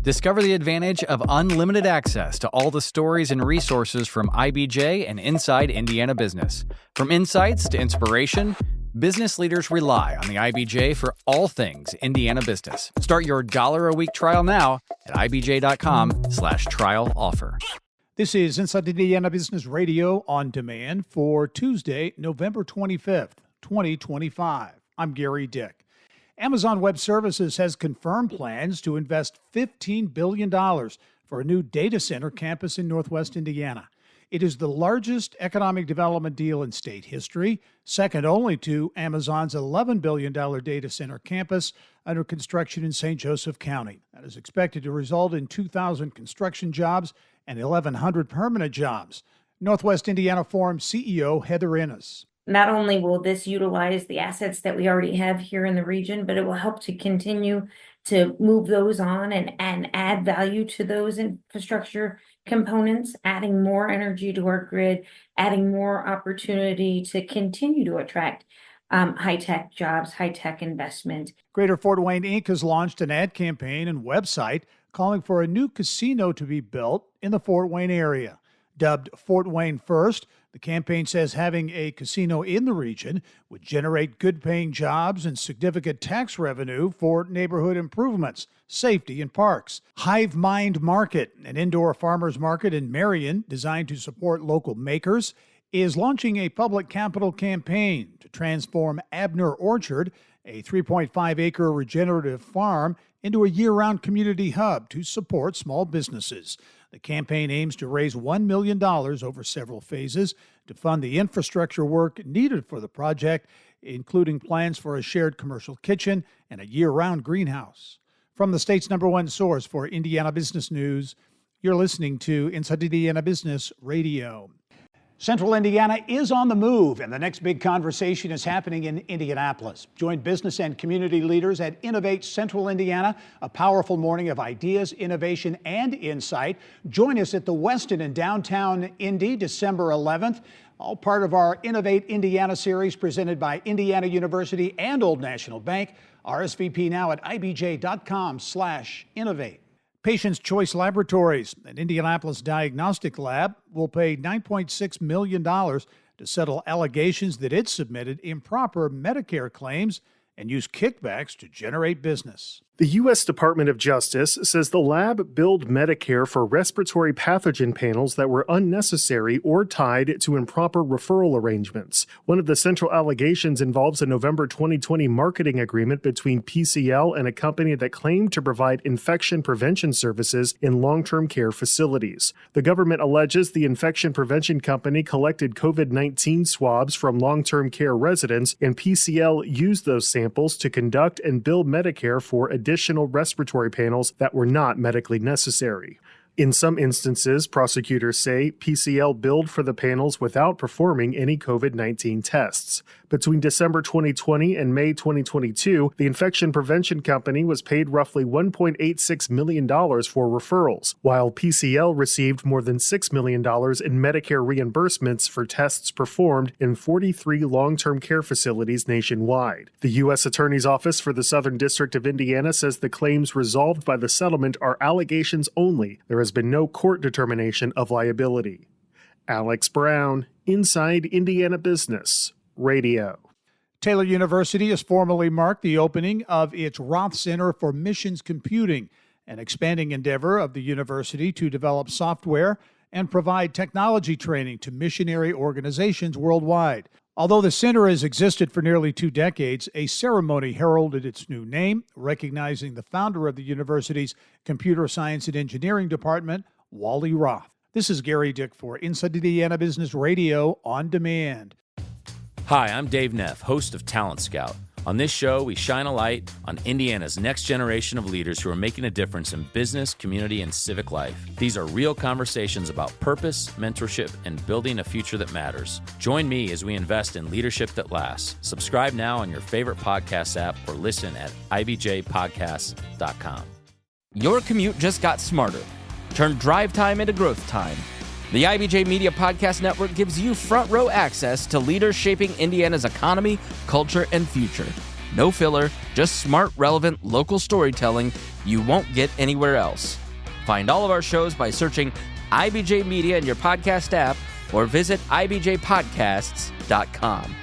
Discover the advantage of unlimited access to all the stories and resources from IBJ and Inside Indiana Business. From insights to inspiration, business leaders rely on the IBJ for all things Indiana business. Start your $1 a week trial now at ibj.com/trial offer. This is Inside Indiana Business Radio on demand for Tuesday, November 25th, 2025. I'm Gary Dick. Amazon Web Services has confirmed plans to invest $15 billion for a new data center campus in Northwest Indiana. It is the largest economic development deal in state history, second only to Amazon's $11 billion data center campus under construction in St. Joseph County. That is expected to result in 2,000 construction jobs and 1,100 permanent jobs. Northwest Indiana Forum CEO Heather Innes. Not only will this utilize the assets that we already have here in the region, but it will help to continue to move those on and add value to those infrastructure components, adding more energy to our grid, adding more opportunity to continue to attract high-tech jobs, high-tech investment. Greater Fort Wayne Inc. has launched an ad campaign and website calling for a new casino to be built in the Fort Wayne area. Dubbed Fort Wayne First, the campaign says having a casino in the region would generate good-paying jobs and significant tax revenue for neighborhood improvements, safety, and parks. Hive Mind Market, an indoor farmers market in Marion designed to support local makers, is launching a public capital campaign to transform Abner Orchard, a 3.5-acre regenerative farm, into a year-round community hub to support small businesses. The campaign aims to raise $1 million over several phases to fund the infrastructure work needed for the project, including plans for a shared commercial kitchen and a year-round greenhouse. From the state's #1 source for Indiana business news, you're listening to Inside Indiana Business Radio. Central Indiana is on the move, and the next big conversation is happening in Indianapolis. Join business and community leaders at Innovate Central Indiana, a powerful morning of ideas, innovation, and insight. Join us at the Westin in downtown Indy, December 11th. All part of our Innovate Indiana series presented by Indiana University and Old National Bank. RSVP now at ibj.com/innovate. Patients' Choice Laboratories, an Indianapolis diagnostic lab, will pay $9.6 million to settle allegations that it submitted improper Medicare claims and used kickbacks to generate business. The U.S. Department of Justice says the lab billed Medicare for respiratory pathogen panels that were unnecessary or tied to improper referral arrangements. One of the central allegations involves a November 2020 marketing agreement between PCL and a company that claimed to provide infection prevention services in long-term care facilities. The government alleges the infection prevention company collected COVID-19 swabs from long-term care residents, and PCL used those samples to conduct and bill Medicare for additional respiratory panels that were not medically necessary. In some instances, prosecutors say PCL billed for the panels without performing any COVID-19 tests. Between December 2020 and May 2022, the infection prevention company was paid roughly $1.86 million for referrals, while PCL received more than $6 million in Medicare reimbursements for tests performed in 43 long-term care facilities nationwide. The U.S. Attorney's Office for the Southern District of Indiana says the claims resolved by the settlement are allegations only. There has been no court determination of liability. Alex Brown, Inside Indiana Business Radio. Taylor University has formally marked the opening of its Roth Center for Missions Computing, an expanding endeavor of the university to develop software and provide technology training to missionary organizations worldwide. Although the center has existed for nearly 2 decades, a ceremony heralded its new name, recognizing the founder of the university's Computer Science and Engineering Department, Wally Roth. This is Gary Dick for Inside Indiana Business Radio on Demand. Hi, I'm Dave Neff, host of Talent Scout. On this show, we shine a light on Indiana's next generation of leaders who are making a difference in business, community, and civic life. These are real conversations about purpose, mentorship, and building a future that matters. Join me as we invest in leadership that lasts. Subscribe now on your favorite podcast app or listen at ibjpodcasts.com. Your commute just got smarter. Turn drive time into growth time. The IBJ Media Podcast Network gives you front row access to leaders shaping Indiana's economy, culture, and future. No filler, just smart, relevant local storytelling you won't get anywhere else. Find all of our shows by searching IBJ Media in your podcast app or visit ibjpodcasts.com.